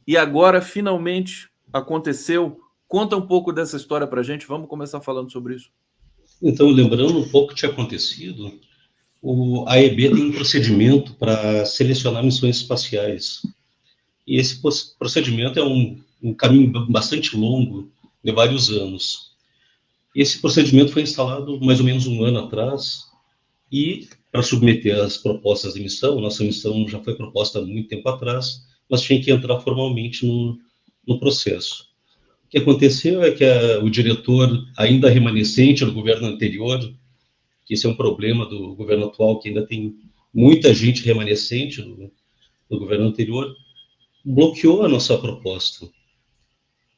e agora finalmente aconteceu. Conta um pouco dessa história para a gente, vamos começar falando sobre isso. Então, lembrando um pouco o que tinha acontecido, a AEB tem um procedimento para selecionar missões espaciais. E esse procedimento é um caminho bastante longo, de vários anos. Esse procedimento foi instalado mais ou menos um ano atrás, e para submeter as propostas de missão, nossa missão já foi proposta há muito tempo atrás, mas tinha que entrar formalmente no processo. O que aconteceu é que o diretor, ainda remanescente do governo anterior, que isso é um problema do governo atual, que ainda tem muita gente remanescente do governo anterior, bloqueou a nossa proposta.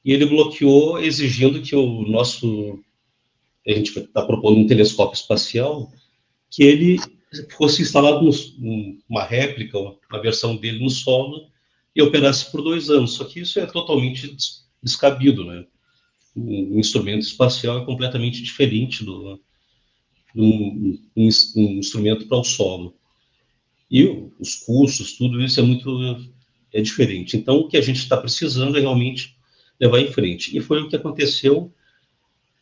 E ele bloqueou exigindo que a gente está propondo um telescópio espacial, que ele fosse instalado uma réplica, uma versão dele no solo, e operasse por 2 anos. Só que isso é totalmente descabido, né? Um instrumento espacial é completamente diferente do um instrumento para o solo. E os custos, tudo isso é diferente. Então, o que a gente está precisando é realmente levar em frente. E foi o que aconteceu.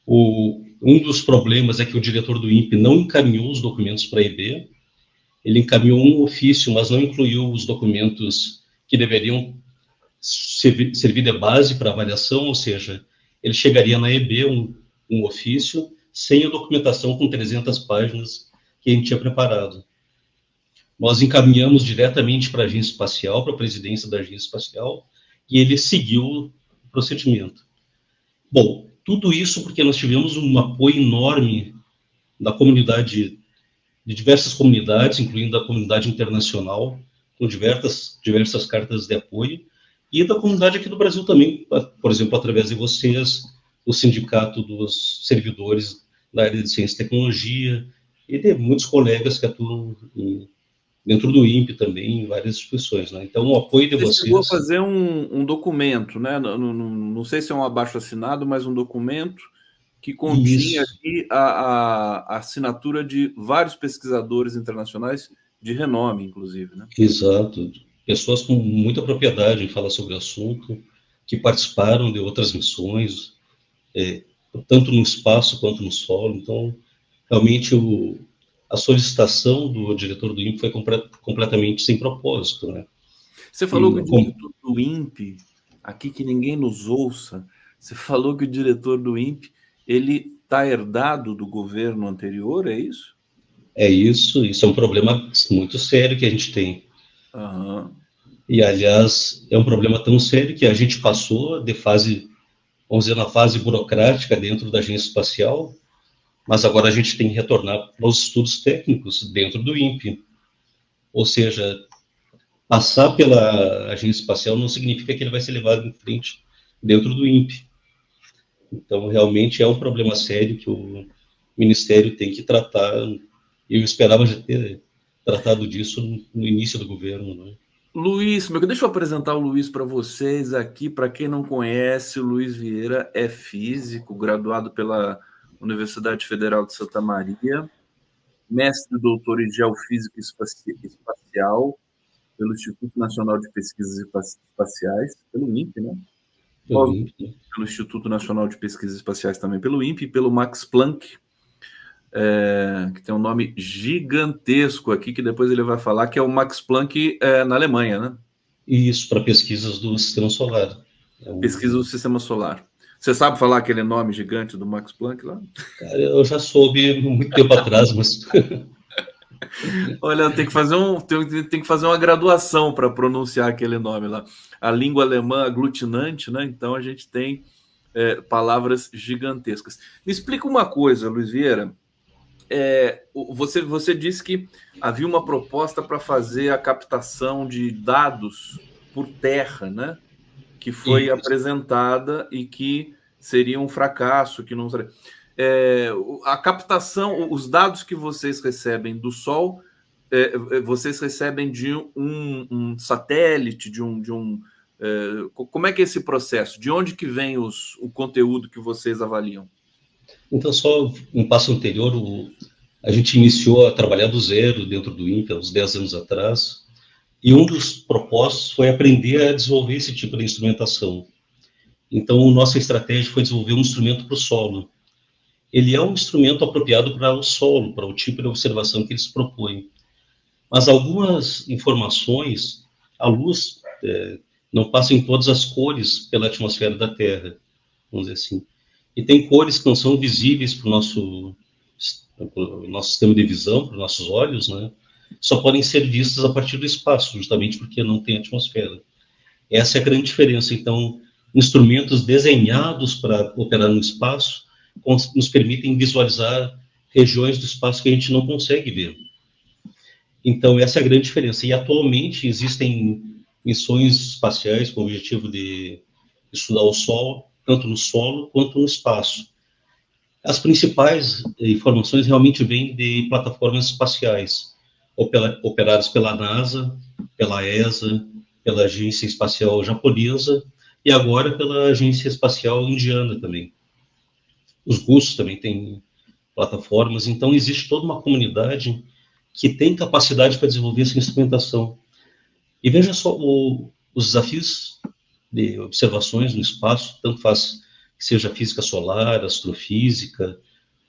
Um dos problemas é que o diretor do INPE não encaminhou os documentos para a EB, ele encaminhou um ofício, mas não incluiu os documentos que deveriam servir de base para avaliação, ou seja, ele chegaria na EB um ofício sem a documentação com 300 páginas que a gente tinha preparado. Nós encaminhamos diretamente para a agência espacial, para a presidência da agência espacial, e ele seguiu o procedimento. Bom, tudo isso porque nós tivemos um apoio enorme da comunidade, de diversas comunidades, incluindo a comunidade internacional, com diversas cartas de apoio, e da comunidade aqui do Brasil também, por exemplo, através de vocês, o Sindicato dos Servidores da área de Ciência e Tecnologia, e de muitos colegas que atuam dentro do INPE também, em várias instituições. Né? Então, o apoio de vocês... Você chegou a fazer um documento, né? Não sei se é um abaixo-assinado, mas um documento que continha aqui a assinatura de vários pesquisadores internacionais de renome, inclusive. Né? Exato. Pessoas com muita propriedade em falar sobre o assunto, que participaram de outras missões, tanto no espaço quanto no solo. Então, realmente, a solicitação do diretor do INPE foi completamente sem propósito. Né? Você falou que o diretor do INPE, aqui que ninguém nos ouça, você falou que o diretor do INPE, ele está herdado do governo anterior, é isso? É isso é um problema muito sério que a gente tem. Uhum. E, aliás, é um problema tão sério que a gente passou de fase, vamos dizer, na fase burocrática dentro da agência espacial, mas agora a gente tem que retornar para os estudos técnicos dentro do INPE. Ou seja, passar pela agência espacial não significa que ele vai ser levado em frente dentro do INPE. Então, realmente é um problema sério que o Ministério tem que tratar. Eu esperava já ter tratado disso no início do governo, né? Luiz, deixa eu apresentar o Luiz para vocês aqui. Para quem não conhece, o Luiz Vieira é físico, graduado pela Universidade Federal de Santa Maria, mestre e doutor em Geofísica Espacial pelo Instituto Nacional de Pesquisas Espaciais, pelo INPE, né? Pelo Instituto Nacional de Pesquisas Espaciais também pelo INPE e pelo Max Planck, que tem um nome gigantesco aqui, que depois ele vai falar, que é o Max Planck na Alemanha, né? Isso, para pesquisas do Sistema Solar. Pesquisa do Sistema Solar. Você sabe falar aquele nome gigante do Max Planck lá? Cara, eu já soube muito tempo atrás, mas... Olha, tem que fazer uma graduação para pronunciar aquele nome lá. A língua alemã aglutinante, né? Então a gente tem palavras gigantescas. Me explica uma coisa, Luiz Vieira. Você disse que havia uma proposta para fazer a captação de dados por terra, né? Que foi apresentada e que seria um fracasso, que não seria... a captação, os dados que vocês recebem do Sol, vocês recebem de um satélite, como é que é esse processo? De onde que vem o conteúdo que vocês avaliam? Então, só um passo anterior, a gente iniciou a trabalhar do zero dentro do INPE, há uns 10 anos atrás, E um dos propósitos foi aprender a desenvolver esse tipo de instrumentação. Então, nossa estratégia foi desenvolver um instrumento para o solo. Ele é um instrumento apropriado para o solo, para o tipo de observação que eles propõem. Mas algumas informações, a luz não passa em todas as cores pela atmosfera da Terra, vamos dizer assim. E tem cores que não são visíveis para o nosso sistema de visão, para os nossos olhos, né? Só podem ser vistas a partir do espaço, justamente porque não tem atmosfera. Essa é a grande diferença. Então, instrumentos desenhados para operar no espaço nos permitem visualizar regiões do espaço que a gente não consegue ver. Então, essa é a grande diferença. E, atualmente, existem missões espaciais com o objetivo de estudar o Sol, tanto no solo quanto no espaço. As principais informações realmente vêm de plataformas espaciais, operadas pela NASA, pela ESA, pela Agência Espacial Japonesa e agora pela Agência Espacial Indiana também. Os russos também têm plataformas, então existe toda uma comunidade que tem capacidade para desenvolver essa instrumentação. E veja só os desafios de observações no espaço, tanto faz que seja física solar, astrofísica,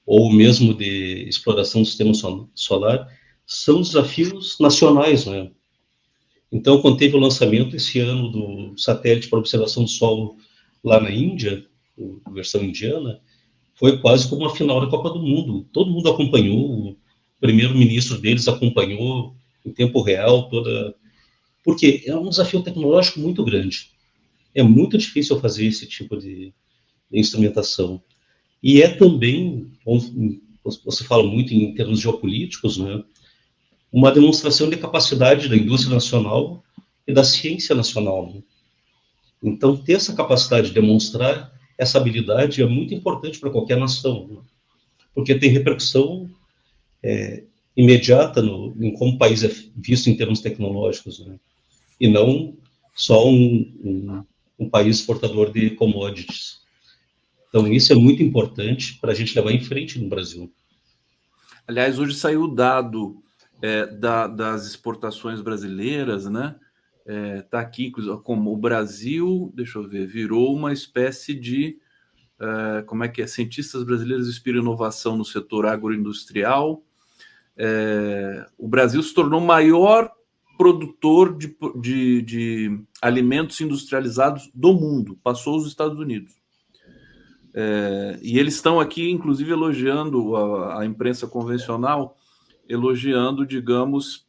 ou mesmo de exploração do sistema solar, são desafios nacionais, né? Então, quando teve o lançamento esse ano do satélite para observação do Sol lá na Índia, a versão indiana, foi quase como uma final da Copa do Mundo. Todo mundo acompanhou, o primeiro-ministro deles acompanhou em tempo real porque é um desafio tecnológico muito grande. É muito difícil fazer esse tipo de instrumentação. E é também, você fala muito em termos geopolíticos, né, uma demonstração de capacidade da indústria nacional e da ciência nacional. Né? Então, ter essa capacidade de demonstrar essa habilidade é muito importante para qualquer nação, né? Porque tem repercussão imediata em como o país é visto em termos tecnológicos, né? E não só um país exportador de commodities. Então, isso é muito importante para a gente levar em frente no Brasil. Aliás, hoje saiu o dado das exportações brasileiras, né? Tá aqui como o Brasil, deixa eu ver, virou uma espécie de como é que é? Cientistas brasileiros inspiram inovação no setor agroindustrial. O Brasil se tornou o maior produtor de alimentos industrializados do mundo, passou os Estados Unidos. E eles estão aqui, inclusive, elogiando a imprensa convencional, elogiando, digamos,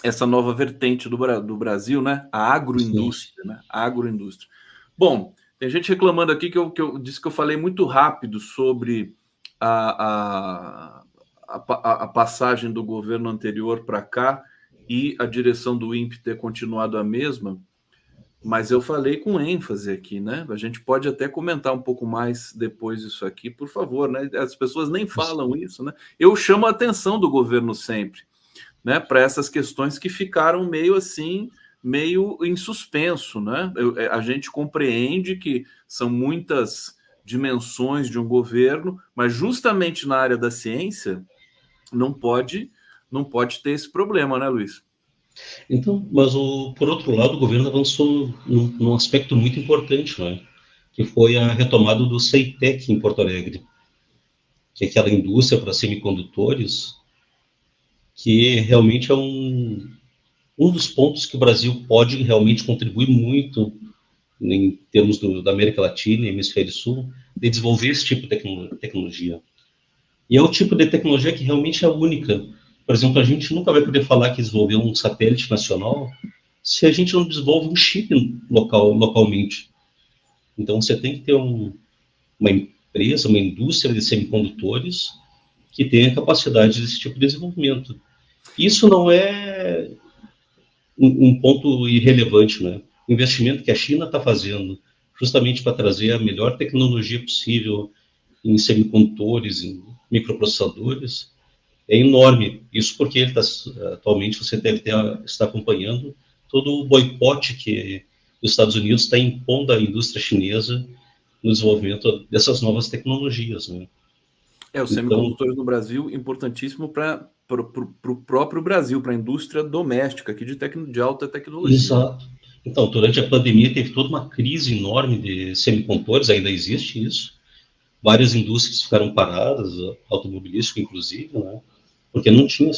essa nova vertente do Brasil, né? A agroindústria, né? A agroindústria. Bom, tem gente reclamando aqui que eu disse que eu falei muito rápido sobre a passagem do governo anterior para cá e a direção do INPE ter continuado a mesma, mas eu falei com ênfase aqui, né? A gente pode até comentar um pouco mais depois isso aqui, por favor, né? As pessoas nem falam isso, né? Eu chamo a atenção do governo sempre, né? Para essas questões que ficaram meio assim, meio em suspenso, né? A gente compreende que são muitas dimensões de um governo, mas justamente na área da ciência não pode ter esse problema, né, Luiz? Então, mas por outro lado, o governo avançou num aspecto muito importante, né? Que foi a retomada do CEITEC em Porto Alegre, que é aquela indústria para semicondutores, que realmente é um dos pontos que o Brasil pode realmente contribuir muito em termos da América Latina e Hemisfério Sul, de desenvolver esse tipo de tecnologia. E é o tipo de tecnologia que realmente é única. Por exemplo, a gente nunca vai poder falar que desenvolveu um satélite nacional se a gente não desenvolve um chip localmente. Então, você tem que ter uma empresa, uma indústria de semicondutores que tenha capacidade desse tipo de desenvolvimento. Isso não é um ponto irrelevante, né? O investimento que a China está fazendo justamente para trazer a melhor tecnologia possível em semicondutores, em microprocessadores, é enorme. Isso porque atualmente você deve estar acompanhando todo o boicote que os Estados Unidos está impondo à indústria chinesa no desenvolvimento dessas novas tecnologias, né? Os semicondutores no Brasil, importantíssimo para o próprio Brasil, para a indústria doméstica aqui de alta tecnologia. Exato. Então, durante a pandemia teve toda uma crise enorme de semicondutores, ainda existe isso. Várias indústrias ficaram paradas, automobilística inclusive, né? Porque não tinha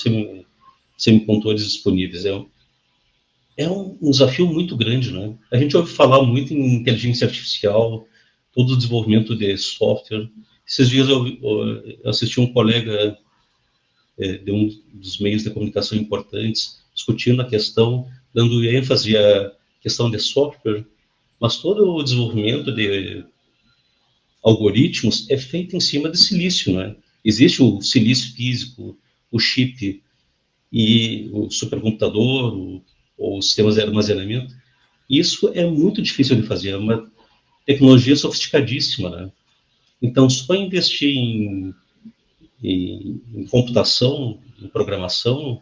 semicondutores disponíveis. É um desafio muito grande, né? A gente ouve falar muito em inteligência artificial, todo o desenvolvimento de software. Esses dias eu assisti um colega de um dos meios de comunicação importantes discutindo a questão, dando ênfase à questão de software, mas todo o desenvolvimento de algoritmos é feito em cima de silício, né? Existe o silício físico, o chip e o supercomputador, ou sistemas de armazenamento. Isso é muito difícil de fazer, é uma tecnologia sofisticadíssima, né? Então, só investir em computação, em programação,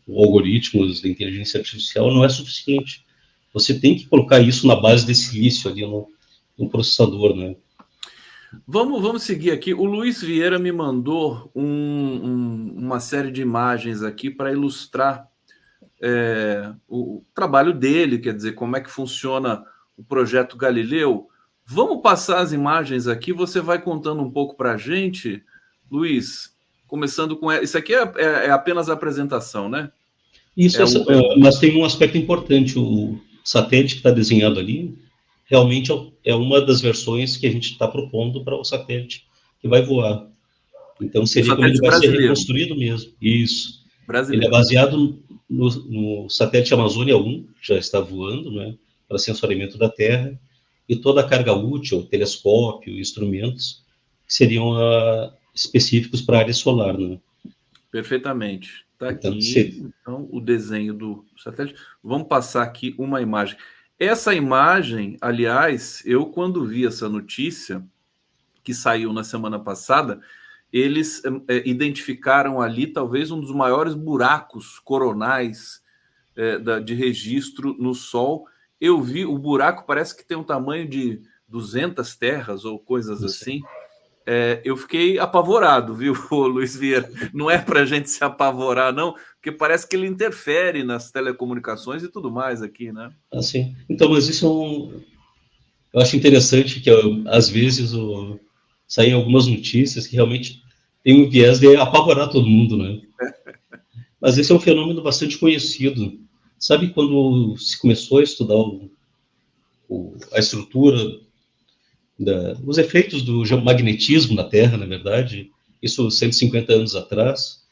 algoritmos de inteligência artificial não é suficiente. Você tem que colocar isso na base de silício ali no processador, né? Vamos seguir aqui. O Luiz Vieira me mandou uma série de imagens aqui para ilustrar o trabalho dele, quer dizer, como é que funciona o projeto Galileu. Vamos passar as imagens aqui, você vai contando um pouco para a gente, Luiz, começando com... Isso aqui é apenas a apresentação, né? Isso, mas tem um aspecto importante, o satélite que está desenhado ali, realmente é uma das versões que a gente está propondo para o satélite que vai voar. Então, seria como ele vai ser reconstruído mesmo. Isso. Brasileiro. Ele é baseado no satélite Amazônia 1, que já está voando, né, para sensoriamento da Terra, e toda a carga útil, telescópio, instrumentos, que seriam específicos para a área solar. Né? Perfeitamente. Está aqui, então, o desenho do satélite. Vamos passar aqui uma imagem. Essa imagem, aliás, eu quando vi essa notícia, que saiu na semana passada, eles identificaram ali talvez um dos maiores buracos coronais de registro no Sol. Eu vi, o buraco parece que tem um tamanho de 200 terras ou coisas assim. Eu fiquei apavorado, viu, Luiz Vieira? Não é para a gente se apavorar, não, porque parece que ele interfere nas telecomunicações e tudo mais aqui, né? Assim, então, mas isso eu acho interessante que às vezes saem algumas notícias que realmente tem um viés de apavorar todo mundo, né? Mas esse é um fenômeno bastante conhecido. Sabe quando se começou a estudar a estrutura, os efeitos do geomagnetismo na Terra, na verdade, isso 150 anos atrás,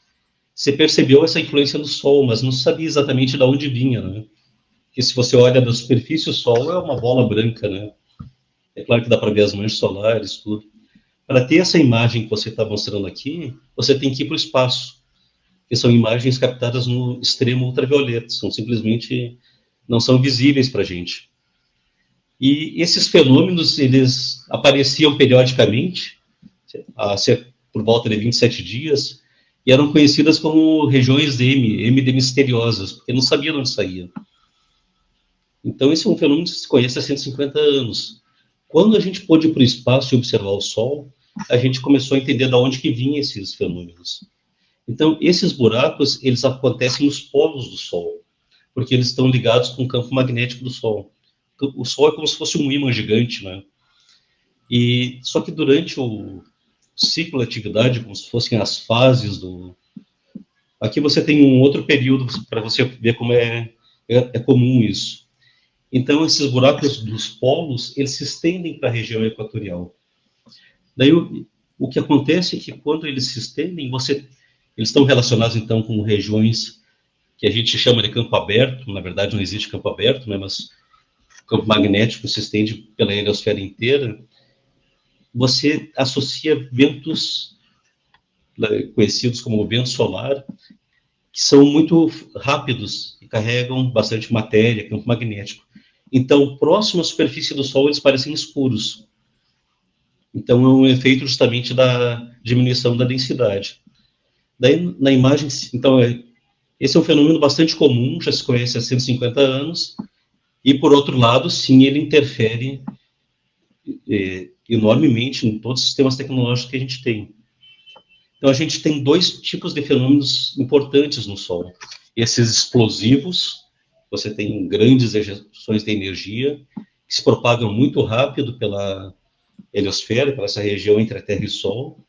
você percebeu essa influência no Sol, mas não sabia exatamente de onde vinha, né? Porque se você olha da superfície, o Sol é uma bola branca, né? É claro que dá para ver as manchas solares, tudo. Para ter essa imagem que você está mostrando aqui, você tem que ir para o espaço, que são imagens captadas no extremo ultravioleta, simplesmente não são visíveis para a gente. E esses fenômenos, eles apareciam periodicamente, por volta de 27 dias, e eram conhecidas como regiões de M de misteriosas, porque não sabia de onde saía. Então, esse é um fenômeno que se conhece há 150 anos. Quando a gente pôde ir para o espaço e observar o Sol, a gente começou a entender de onde que vinham esses fenômenos. Então, esses buracos, eles acontecem nos polos do Sol, porque eles estão ligados com o campo magnético do Sol. O Sol é como se fosse um ímã gigante, né? Só que durante o ciclo de atividade, como se fossem as fases Aqui você tem um outro período para você ver como é comum isso. Então, esses buracos dos polos, eles se estendem para a região equatorial. Daí, o que acontece é que quando eles se estendem, eles estão relacionados, então, com regiões que a gente chama de campo aberto. Na verdade, não existe campo aberto, né? Mas o campo magnético se estende pela heliosfera inteira. Você associa ventos conhecidos como vento solar, que são muito rápidos e carregam bastante matéria, campo magnético. Então, próximo à superfície do Sol, eles parecem escuros. Então, é um efeito justamente da diminuição da densidade. Daí, na imagem, então, esse é um fenômeno bastante comum, já se conhece há 150 anos, e, por outro lado, sim, ele interfere enormemente em todos os sistemas tecnológicos que a gente tem. Então, a gente tem dois tipos de fenômenos importantes no Sol. Esses explosivos, você tem grandes ejeções de energia, que se propagam muito rápido pela heliosfera, pela essa região entre a Terra e o Sol.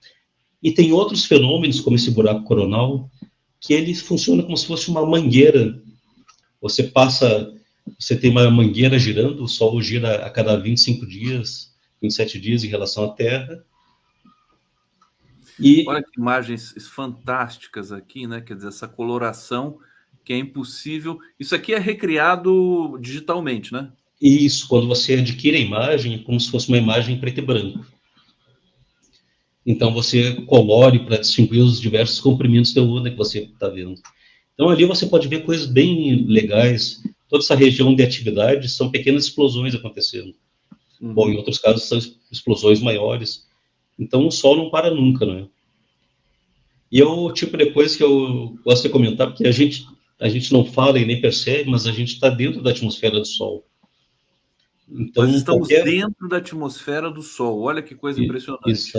E tem outros fenômenos, como esse buraco coronal, que ele funciona como se fosse uma mangueira. Você tem uma mangueira girando, o Sol gira a cada 25 dias, 27 dias em relação à Terra. Olha que imagens fantásticas aqui, né? Quer dizer, essa coloração que é impossível. Isso aqui é recriado digitalmente, né? Isso, quando você adquire a imagem, é como se fosse uma imagem em preto e branco. Então, você colore para distinguir os diversos comprimentos de onda que você está vendo. Então, ali você pode ver coisas bem legais. Toda essa região de atividade são pequenas explosões acontecendo. Bom, em outros casos, são explosões maiores. Então, o Sol não para nunca, né? E é o tipo de coisa que eu gosto de comentar, porque a gente não fala e nem percebe, mas a gente está dentro da atmosfera do Sol. Então, nós estamos dentro da atmosfera do Sol. Olha que coisa impressionante. Isso,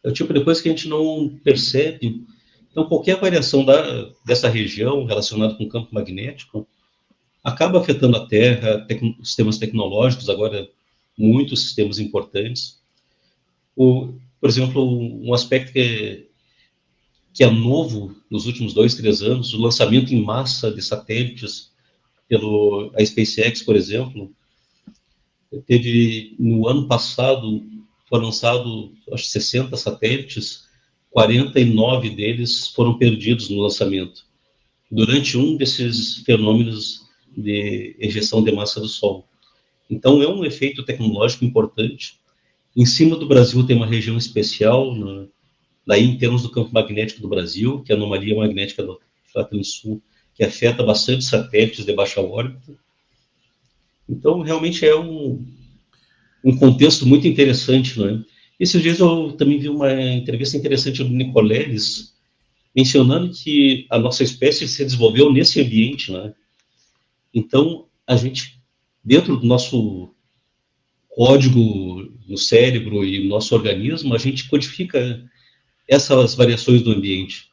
é o tipo de coisa que a gente não percebe. Então, qualquer variação dessa região relacionada com o campo magnético acaba afetando a Terra, sistemas tecnológicos, agora muitos sistemas importantes. Por exemplo, um aspecto que é novo nos últimos 2, 3 anos, o lançamento em massa de satélites a SpaceX, por exemplo. No ano passado, foram lançados, acho, 60 satélites, 49 deles foram perdidos no lançamento, durante um desses fenômenos de ejeção de massa do Sol. Então, é um efeito tecnológico importante. Em cima do Brasil tem uma região especial, daí em termos do campo magnético do Brasil, que é a anomalia magnética do Flatland Sul, que afeta bastante satélites de baixa órbita. Então, realmente é um contexto muito interessante, não é? Esses dias eu também vi uma entrevista interessante do Nicoleles, mencionando que a nossa espécie se desenvolveu nesse ambiente, né? Então, a gente, dentro do nosso código no cérebro e no nosso organismo, a gente codifica essas variações do ambiente.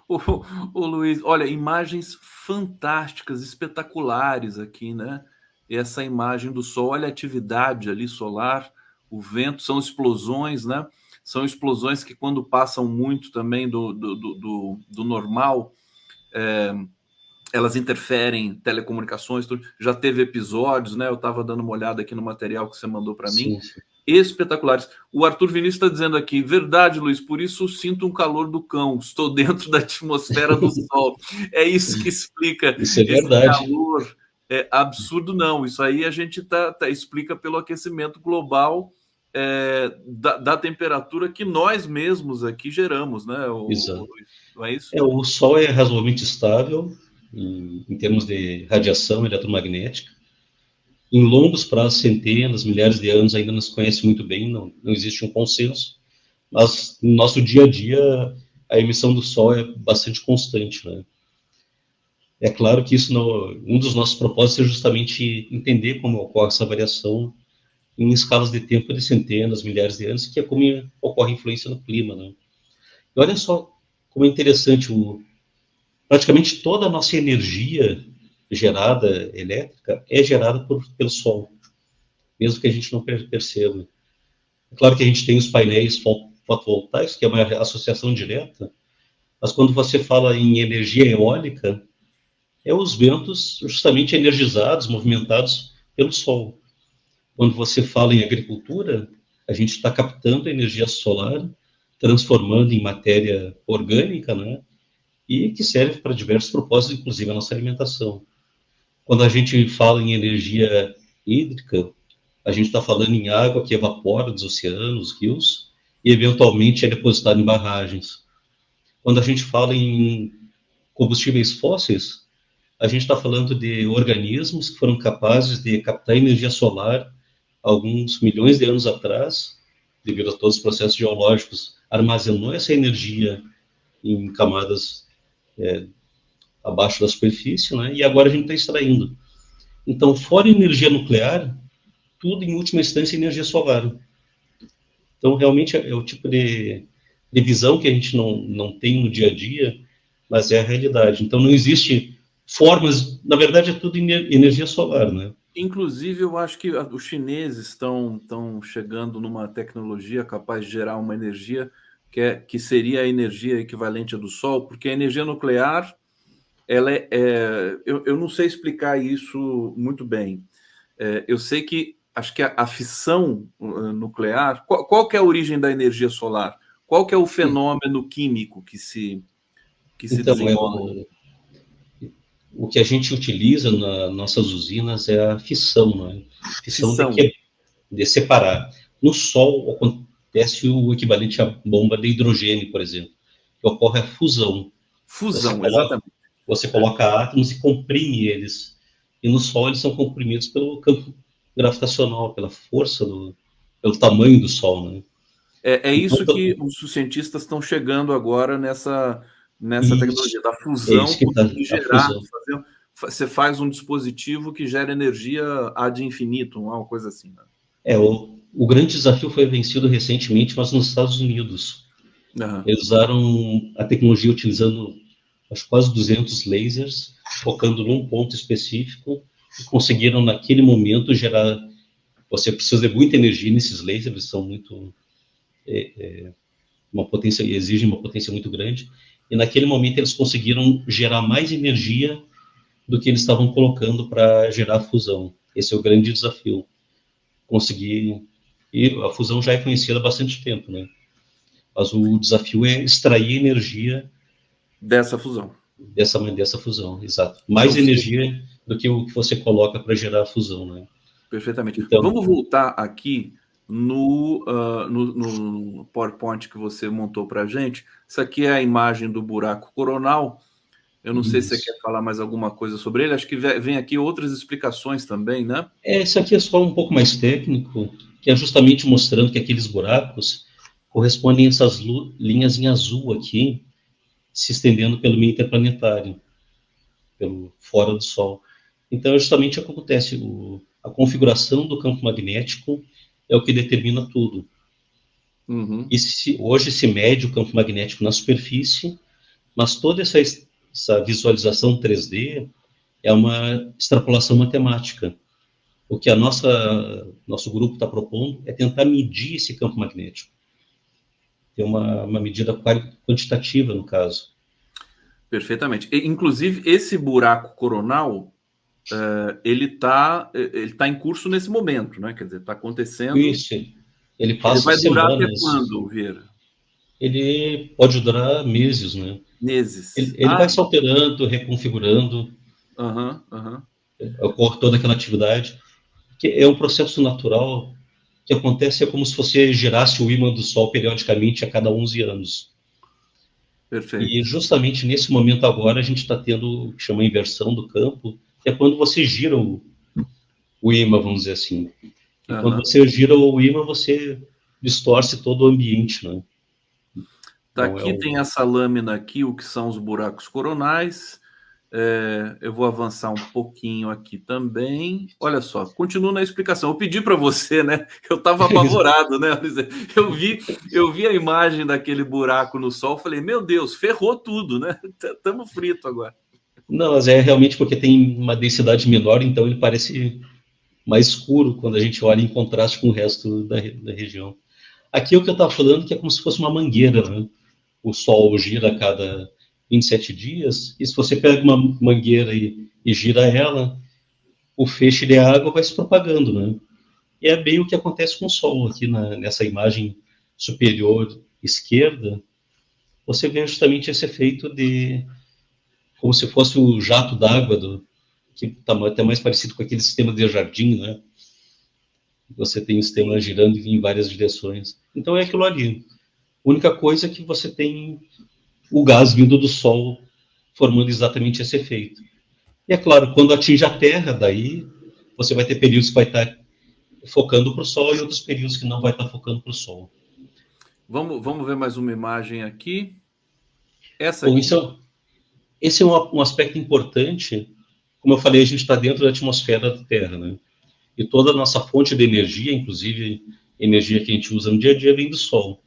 O Luiz, olha, imagens fantásticas, espetaculares aqui, né? Essa imagem do Sol, olha a atividade ali solar, o vento, são explosões, né? São explosões que, quando passam muito também do normal, elas interferem em telecomunicações, tudo. Já teve episódios, né? Eu estava dando uma olhada aqui no material que você mandou para mim. Sim. Espetaculares. O Arthur Vinícius está dizendo aqui, verdade, Luiz, por isso sinto um calor do cão, estou dentro da atmosfera do Sol. É isso que explica isso é verdade. Esse calor. É absurdo, não. Isso aí a gente explica pelo aquecimento global da temperatura que nós mesmos aqui geramos, né? Exato. Não é isso? O Sol é razoavelmente estável em termos de radiação eletromagnética. Em longos prazos, centenas, milhares de anos, ainda não se conhece muito bem, não existe um consenso, mas no nosso dia a dia a emissão do Sol é bastante constante, né? É claro que um dos nossos propósitos é justamente entender como ocorre essa variação em escalas de tempo de centenas, milhares de anos, que é como ocorre a influência no clima, né? E olha só como é interessante, praticamente toda a nossa energia gerada elétrica é gerada pelo Sol, mesmo que a gente não perceba. É claro que a gente tem os painéis fotovoltaicos, que é uma associação direta, mas quando você fala em energia eólica, é os ventos justamente energizados, movimentados pelo Sol. Quando você fala em agricultura, a gente está captando a energia solar, transformando em matéria orgânica, né? E que serve para diversos propósitos, inclusive a nossa alimentação. Quando a gente fala em energia hídrica, a gente está falando em água que evapora dos oceanos, rios, e eventualmente é depositada em barragens. Quando a gente fala em combustíveis fósseis, a gente está falando de organismos que foram capazes de captar energia solar alguns milhões de anos atrás, devido a todos os processos geológicos, armazenou essa energia em camadas abaixo da superfície, né? E agora a gente está extraindo. Então, fora energia nuclear, tudo em última instância é energia solar. Então, realmente é o tipo de de visão que a gente não tem no dia a dia, mas é a realidade. Então, não existe formas, na verdade, é tudo energia solar, né? Inclusive, eu acho que os chineses estão chegando numa tecnologia capaz de gerar uma energia que seria a energia equivalente à do Sol, porque a energia nuclear, eu não sei explicar isso muito bem. Eu sei que, acho que a fissão nuclear, qual que é a origem da energia solar? Qual que é o fenômeno químico que se Então, desenvolve? o que a gente utiliza nas nossas usinas é a fissão, né? Fissão Fissão. de separar. No Sol acontece o equivalente à bomba de hidrogênio, por exemplo, que ocorre a fusão. Fusão, exatamente. Você coloca átomos e comprime eles. E no Sol eles são comprimidos pelo campo gravitacional, pela força, pelo tamanho do Sol, né? É Então, isso que os cientistas estão chegando agora nessa tecnologia da é fusão, isso que está conseguir a gerar, fusão. você faz um dispositivo que gera energia ad infinitum, uma coisa assim. Né? O grande desafio foi vencido recentemente, mas nos Estados Unidos. Uhum. Eles usaram a tecnologia utilizando acho, quase 200 lasers, focando num ponto específico, e conseguiram naquele momento gerar. Você precisa de muita energia nesses lasers, eles são muito uma potência, exigem uma potência muito grande. E naquele momento eles conseguiram gerar mais energia do que eles estavam colocando para gerar a fusão. Esse é o grande desafio. Conseguir. E a fusão já é conhecida há bastante tempo, né? Mas o desafio é extrair energia Dessa fusão. dessa fusão, exato. Ou Mais seja, energia do que o que você coloca para gerar a fusão, né? perfeitamente. Então, Vamos voltar aqui no PowerPoint que você montou para a gente. Isso aqui é a imagem do buraco coronal. Eu não sei se você isso. quer falar mais alguma coisa sobre ele. Acho que vem aqui outras explicações também, né? Isso aqui é só um pouco mais técnico, que é justamente mostrando que aqueles buracos correspondem a essas linhas em azul aqui, se estendendo pelo meio interplanetário, pelo fora do Sol. Então, é justamente o que acontece. A configuração do campo magnético é o que determina tudo. Uhum. E hoje se mede o campo magnético na superfície, mas toda essa visualização 3D é uma extrapolação matemática. O que nosso grupo está propondo é tentar medir esse campo magnético. Ter uma medida quantitativa, no caso. Perfeitamente. Inclusive, esse buraco coronal, ele está em curso nesse momento, né? Quer dizer, está acontecendo. Isso, ele Ele passa vai durar até semanas. quando, Vieira? Ele pode durar meses, né? Meses. Ele vai se alterando, reconfigurando, Aham. ocorre toda aquela atividade, que é um processo natural que acontece, é como se você girasse o ímã do Sol periodicamente a cada 11 anos. E Perfeito. justamente nesse momento agora a gente está tendo o que chama inversão do campo, que é quando você gira o ímã, vamos dizer assim. E quando Aham. você gira o ímã, você distorce todo o ambiente, né? Então Aqui tem essa lâmina aqui, o que são os buracos coronais. Eu vou avançar um pouquinho aqui também. Olha só, continuo na explicação. Eu pedi para você, né? Eu estava apavorado, né? Eu vi a imagem daquele buraco no Sol, falei, meu Deus, ferrou tudo, né? Estamos fritos agora. Não, mas é realmente porque tem uma densidade menor, então ele parece mais escuro quando a gente olha em contraste com o resto da região. Aqui o que eu estava falando que é como se fosse uma mangueira, né? O Sol gira a cada 27 dias, e se você pega uma mangueira e gira ela, o feixe de água vai se propagando, né? E é bem o que acontece com o Sol aqui nessa imagem superior esquerda. Você vê justamente esse efeito de como se fosse o jato d'água que está até mais parecido com aquele sistema de jardim, né? Você tem o sistema girando em várias direções. Então é aquilo ali. A única coisa é que você tem o gás vindo do Sol formando exatamente esse efeito. E é claro, quando atinge a Terra, daí você vai ter períodos que vai estar focando para o Sol e outros períodos que não vai estar focando para o Sol. Vamos ver mais uma imagem aqui. Essa Bom, aqui. esse é um aspecto importante. Como eu falei, a gente está dentro da atmosfera da Terra, né? E toda a nossa fonte de energia, inclusive energia que a gente usa no dia a dia, vem do Sol.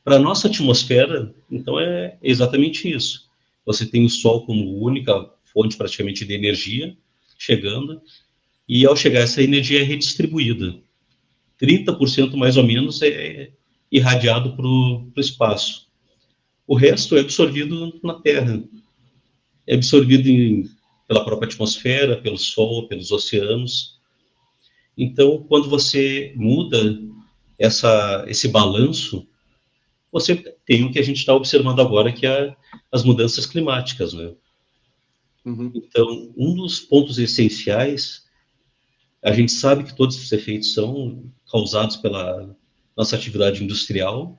Para a nossa atmosfera, então, é exatamente isso. Você tem o Sol como única fonte praticamente de energia chegando, e ao chegar essa energia é redistribuída. 30% mais ou menos é irradiado para o espaço. O resto é absorvido na Terra. É absorvido pela própria atmosfera, pelo Sol, pelos oceanos. Então, quando você muda esse balanço, você tem o que a gente está observando agora, que é as mudanças climáticas, né? Uhum. Então, um dos pontos essenciais, a gente sabe que todos esses efeitos são causados pela nossa atividade industrial,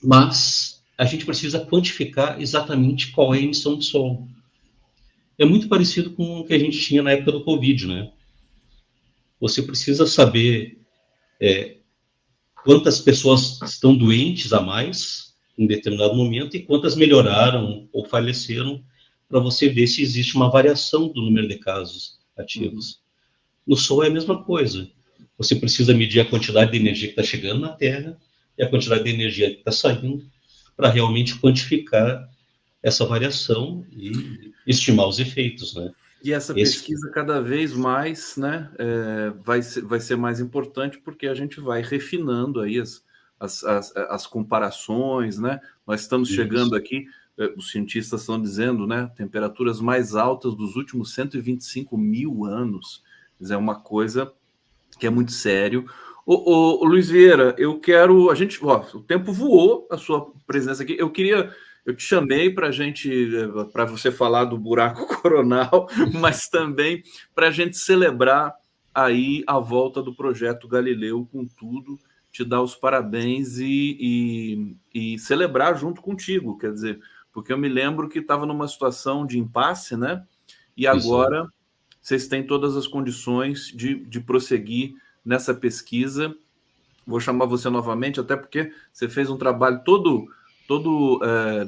mas a gente precisa quantificar exatamente qual é a emissão do Sol. É muito parecido com o que a gente tinha na época do Covid, né? Você precisa saber quantas pessoas estão doentes a mais em determinado momento e quantas melhoraram ou faleceram, para você ver se existe uma variação do número de casos ativos. No Sol é a mesma coisa. Você precisa medir a quantidade de energia que está chegando na Terra e a quantidade de energia que está saindo, para realmente quantificar essa variação e estimar os efeitos, né? E essa pesquisa cada vez mais, né, vai ser mais importante, porque a gente vai refinando aí as comparações, né? Nós estamos chegando aqui, os cientistas estão dizendo, né, temperaturas mais altas dos últimos 125 mil anos. É uma coisa que é muito sério. Ô, Luiz Vieira, eu quero. O tempo voou, a sua presença aqui. Eu te chamei para você falar do buraco coronal, mas também para a gente celebrar aí a volta do projeto Galileu com tudo, te dar os parabéns e celebrar junto contigo, quer dizer, porque eu me lembro que estava numa situação de impasse, né? E agora vocês têm todas as condições de prosseguir nessa pesquisa. Vou chamar você novamente, até porque você fez um trabalho todo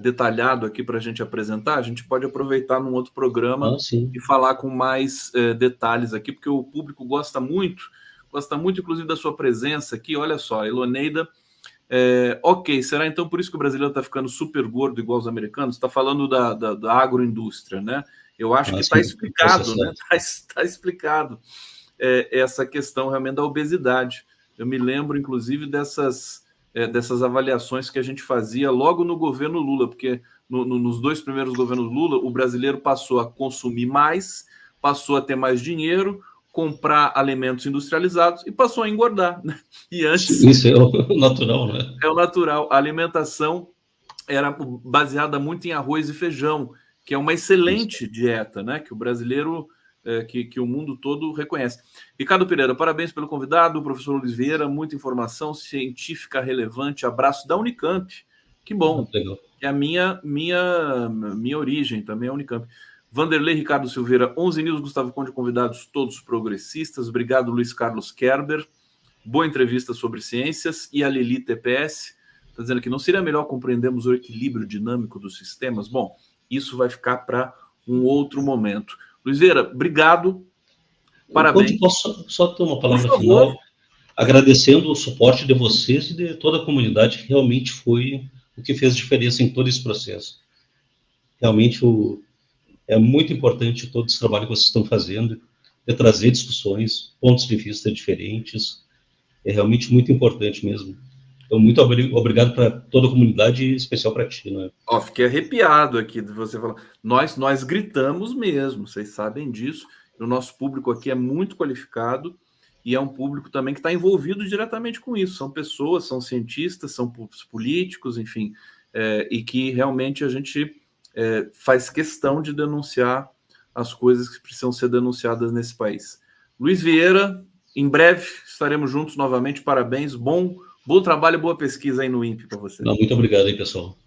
detalhado aqui para a gente apresentar. A gente pode aproveitar num outro programa e falar com mais detalhes aqui, porque o público gosta muito, inclusive, da sua presença aqui. Olha só, Eloneida. Ok, será então por isso que o brasileiro está ficando super gordo igual os americanos? Está falando da agroindústria, né? Eu acho que está explicado, né? Está explicado essa questão realmente da obesidade. Eu me lembro, inclusive, dessas avaliações que a gente fazia logo no governo Lula, porque nos 2 primeiros governos Lula, o brasileiro passou a consumir mais, passou a ter mais dinheiro, comprar alimentos industrializados e passou a engordar, né? E antes... Isso é o natural, né? É o natural. A alimentação era baseada muito em arroz e feijão, que é uma excelente dieta, né? Que o brasileiro, que o mundo todo reconhece. Ricardo Pereira, parabéns pelo convidado, professor Luiz Vieira, muita informação científica relevante, abraço da Unicamp. Que bom. É a minha origem também, é a Unicamp. Vanderlei Ricardo Silveira, 11 News, Gustavo Conde, convidados todos progressistas. Obrigado, Luiz Carlos Kerber. Boa entrevista sobre ciências. E a Lili TPS está dizendo que não seria melhor compreendermos o equilíbrio dinâmico dos sistemas? Bom, isso vai ficar para um outro momento. Luiz Vieira, obrigado. Parabéns. Posso só ter uma palavra final, agradecendo o suporte de vocês e de toda a comunidade, que realmente foi o que fez diferença em todo esse processo. Realmente é muito importante todo esse trabalho que vocês estão fazendo, de trazer discussões, pontos de vista diferentes. É realmente muito importante mesmo. Então, muito obrigado para toda a comunidade, e em especial para ti, né? Fiquei arrepiado aqui de você falar. Nós gritamos mesmo, vocês sabem disso. O nosso público aqui é muito qualificado e é um público também que está envolvido diretamente com isso. São pessoas, são cientistas, são políticos, enfim, e que realmente a gente faz questão de denunciar as coisas que precisam ser denunciadas nesse país. Luiz Vieira, em breve estaremos juntos novamente. Parabéns, bom trabalho, boa pesquisa aí no INPE para você. Muito obrigado aí, pessoal.